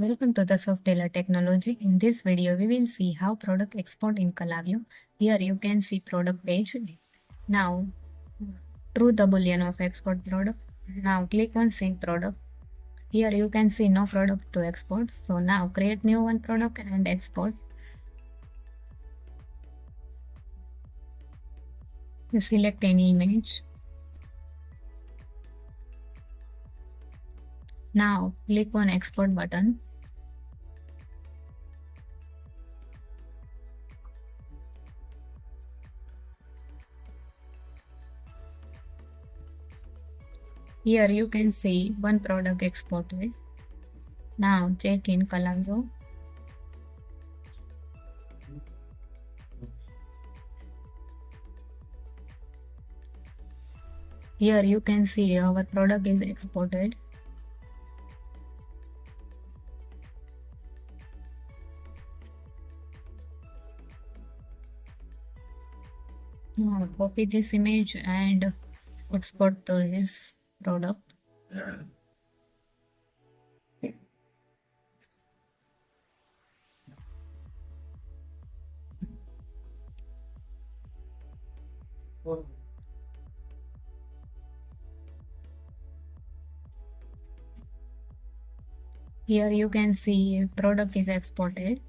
Welcome to the Softhealer technology. In this video, we will see how product export in Klaviyo. Here you can see product page. Now, through the boolean of export product. Now click on sync product. Here you can see no product to export. So now create new one product and export. Select any image. Now click on export button. Here you can see one product exported. Now check in Klaviyo. Here you can see our product is exported. Now copy this image and export to this product. Here you can see product is exported.